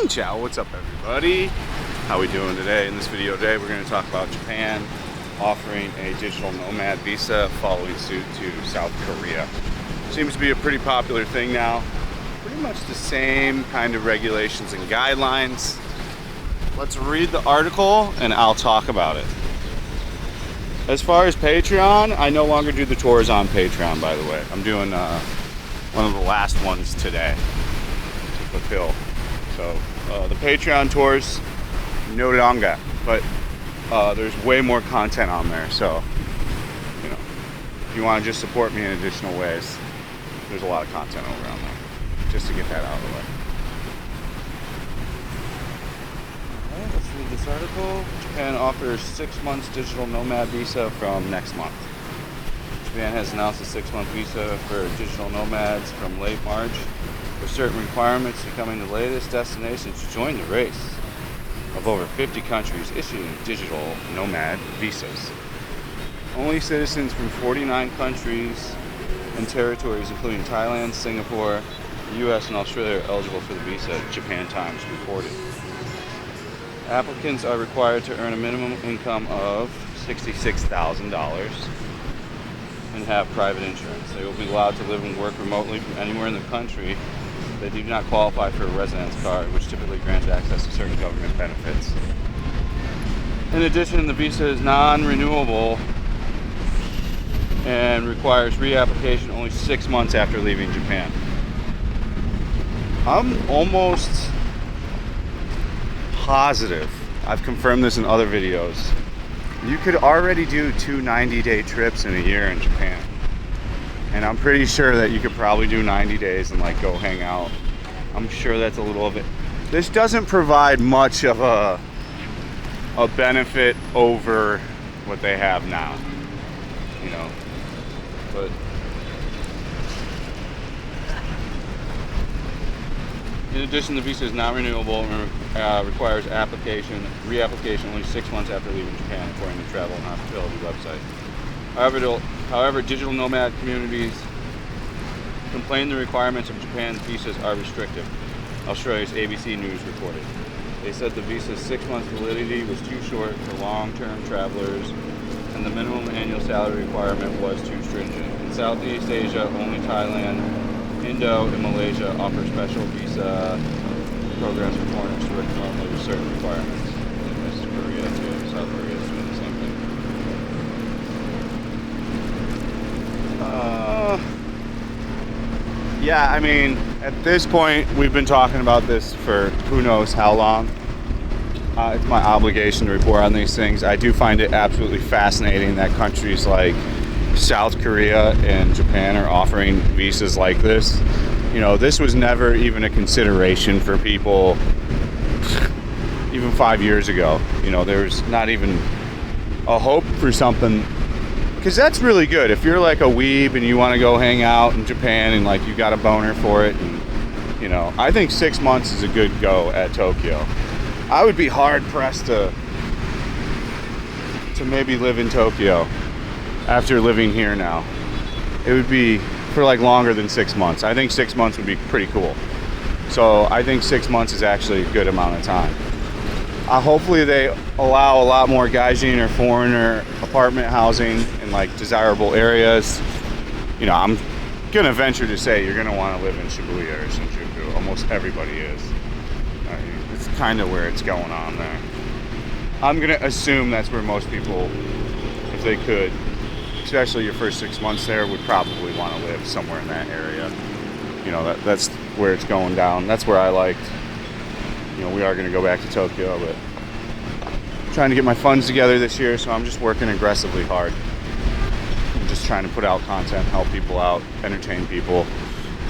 Ciao, what's up everybody? How we doing today? In this video today, we're going to talk about Japan offering a digital nomad visa following suit to South Korea. Seems to be a pretty popular thing now. Pretty much the same kind of regulations and guidelines. Let's read the article and I'll talk about it. As far as Patreon, I no longer do the tours on Patreon, by the way. I'm doing one of the last ones today to fulfill. So the Patreon tours, no longer, but there's way more content on there. So, you know, if you want to just support me in additional ways, there's a lot of content over on there, just to get that out of the way. Alright, let's read this article. Japan offers 6 months digital nomad visa from next month. Japan has announced a 6-month visa for digital nomads from late March, with certain requirements becoming the latest destination to join the race of over 50 countries issuing digital nomad visas. Only citizens from 49 countries and territories, including Thailand, Singapore, the US, and Australia, are eligible for the visa, Japan Times reported. Applicants are required to earn a minimum income of $66,000 and have private insurance. They will be allowed to live and work remotely from anywhere in the country. They do not qualify for a residence card, which typically grants access to certain government benefits. In addition, the visa is non-renewable and requires reapplication only 6 months after leaving Japan. I'm almost positive, I've confirmed this in other videos, you could already do 2 90-day trips in a year in Japan. And I'm pretty sure that you could probably do 90 days and like go hang out. I'm sure that's a little of it. This doesn't provide much of a benefit over what they have now, you know. But in addition, the visa is not renewable and requires reapplication only 6 months after leaving Japan, according to Travel and Hospitality website. However, digital nomad communities complain the requirements of Japan's visas are restrictive, Australia's ABC News reported. They said the visa's 6 month validity was too short for long-term travelers, and the minimum annual salary requirement was too stringent. In Southeast Asia, only Thailand, Indo, and Malaysia offer special visa programs for foreigners to work remotely with certain requirements. This is Korea too. South Korea is doing the same thing. Yeah, I mean, at this point, we've been talking about this for who knows how long. It's my obligation to report on these things. I do find it absolutely fascinating that countries like South Korea and Japan are offering visas like this. You know, this was never even a consideration for people even 5 years ago. You know, there's not even a hope for something, because that's really good. If you're like a weeb and you want to go hang out in Japan and like you got a boner for it, and you know, I think 6 months is a good go at Tokyo. I would be hard pressed to maybe live in Tokyo after living here now. It would be for like longer than 6 months. I think 6 months would be pretty cool. So I think 6 months is actually a good amount of time. Hopefully they allow a lot more gaijin or foreigner apartment housing in like desirable areas. You know, I'm gonna venture to say you're gonna want to live in Shibuya or Shinjuku. Almost everybody is. It's kind of where it's going on there. I'm gonna assume that's where most people, if they could, especially your first 6 months there, would probably want to live somewhere in that area. You know, that's where it's going down. That's where I liked. You know, we are going to go back to Tokyo, but I'm trying to get my funds together this year, so I'm just working aggressively hard. I'm just trying to put out content, help people out, entertain people,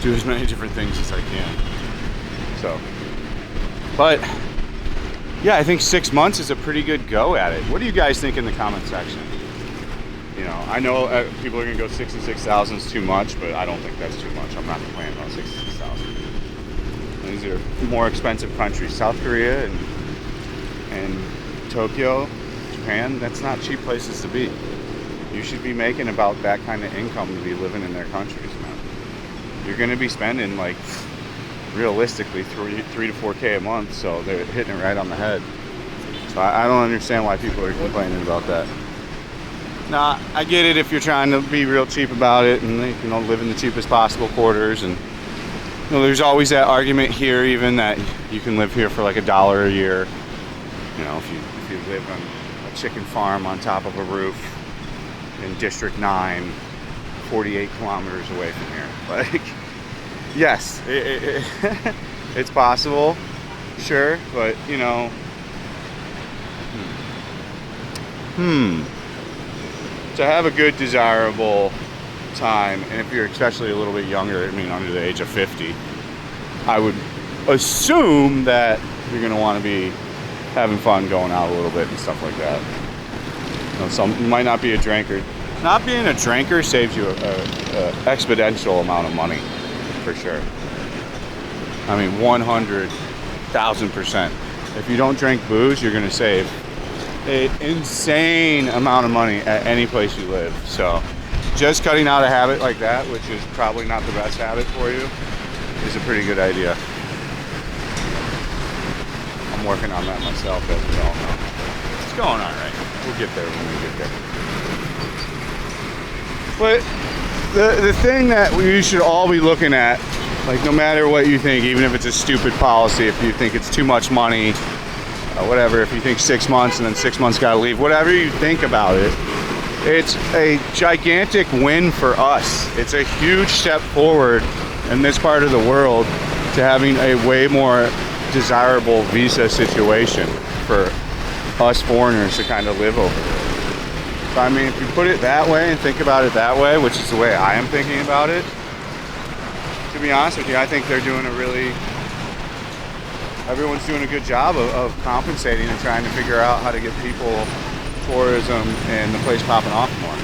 do as many different things as I can. So, but yeah, I think 6 months is a pretty good go at it. What do you guys think in the comment section? You know, I know people are going to go 66,000 is too much, but I don't think that's too much. I'm not complaining about 66,000. These are more expensive countries. South Korea and Tokyo, Japan, that's not cheap places to be. You should be making about that kind of income to be living in their countries, man. You're going to be spending like realistically 3 to 4K a month, so they're hitting it right on the head. So I don't understand why people are complaining about that. Now, I get it if you're trying to be real cheap about it and live in the cheapest possible quarters, and there's always that argument here even that you can live here for like $1 a year. If you live on a chicken farm on top of a roof in District 9, 48 kilometers away from here. Like, yes, it's possible, sure, but to have a good, desirable time, and if you're especially a little bit younger, under the age of 50, I would assume that you're going to want to be having fun, going out a little bit and stuff like that. You might not be a drinker. Not being a drinker saves you a exponential amount of money, for sure. 100,000%. If you don't drink booze, you're going to save an insane amount of money at any place you live. So just cutting out a habit like that, which is probably not the best habit for you, is a pretty good idea. I'm working on that myself, as we all know. It's going all right. We'll get there when we get there. But the thing that we should all be looking at, like, no matter what you think, even if it's a stupid policy, if you think it's too much money, whatever, if you think 6 months and then 6 months gotta leave, whatever you think about it, it's a gigantic win for us. It's a huge step forward in this part of the world to having a way more desirable visa situation for us foreigners to kind of live over there. So if you put it that way and think about it that way, which is the way I am thinking about it, to be honest with you, I think everyone's doing a good job of compensating and trying to figure out how to get people tourism and the place popping off more.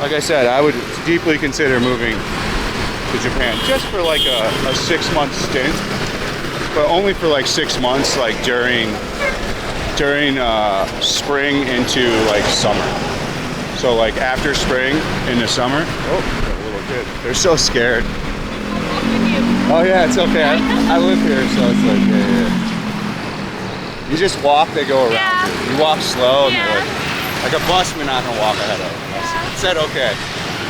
Like I said, I would deeply consider moving to Japan just for like a 6-month stint, but only for like 6 months, like during spring into like summer. So like after spring into summer. Oh, got a little kid. They're so scared. Oh yeah, it's okay. I live here, so it's like, yeah. You just walk, they go around you. You walk slow, and they're like a bus, we're not gonna walk ahead of them. I said okay.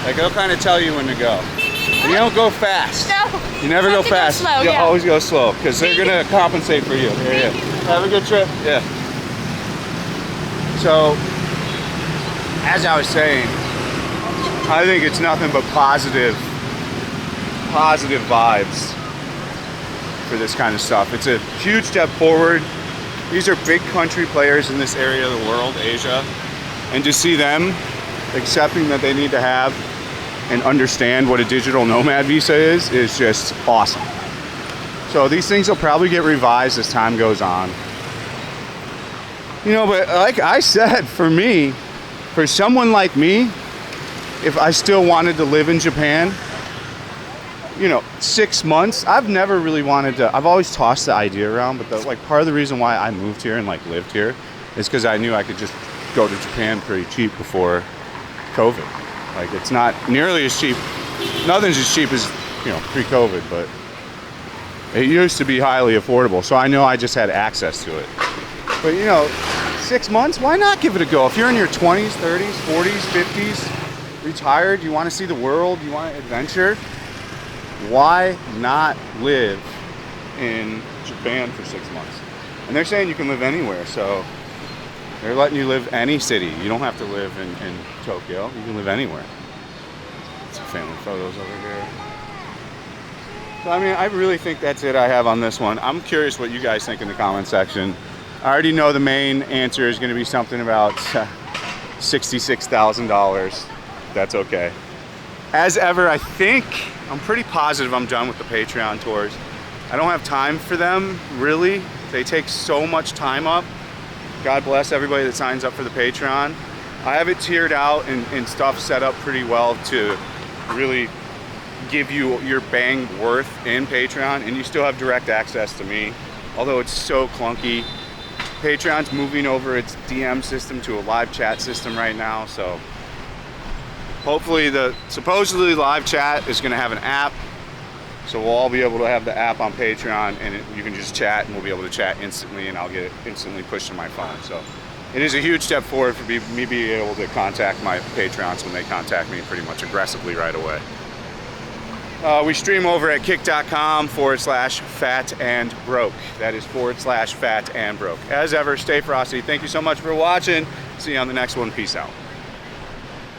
Like they'll kind of tell you when to go. And you don't go fast. No. You never go fast. Go slow, you always go slow, because they're gonna compensate for you. Yeah. Have a good trip. Yeah. So, as I was saying, I think it's nothing but positive vibes for this kind of stuff. It's a huge step forward. These are big country players in this area of the world, Asia, and to see them accepting that they need to have and understand what a digital nomad visa is just awesome. So these things will probably get revised as time goes on. But like I said, for someone like me, if I still wanted to live in Japan, 6 months, I've never really wanted to, I've always tossed the idea around, but part of the reason why I moved here and lived here is because I knew I could just go to Japan pretty cheap before COVID. Like, it's not nearly as cheap, nothing's as cheap as, pre-COVID, but it used to be highly affordable, so I know I just had access to it. But 6 months, why not give it a go? If you're in your 20s, 30s, 40s, 50s, retired, you want to see the world, you want to adventure, why not live in Japan for 6 months? And they're saying you can live anywhere, so they're letting you live any city. You don't have to live in Tokyo. You can live anywhere. Some family photos over here. So, I really think that's it I have on this one. I'm curious what you guys think in the comment section. I already know the main answer is going to be something about $66,000. That's okay. As ever, I'm pretty positive I'm done with the Patreon tours. I don't have time for them, really. They take so much time up. God bless everybody that signs up for the Patreon. I have it tiered out and stuff set up pretty well to really give you your bang worth in Patreon, and you still have direct access to me, although it's so clunky. Patreon's moving over its DM system to a live chat system right now, so hopefully the supposedly live chat is going to have an app So we'll all be able to have the app on Patreon, and you can just chat, and we'll be able to chat instantly, and I'll get it instantly pushed to my phone. So it is a huge step forward for me being able to contact my Patreons when they contact me pretty much aggressively right away. We stream over at kick.com/fatandbroke. That is /fatandbroke. As ever, stay frosty. Thank you so much for watching. See you on the next one. Peace out.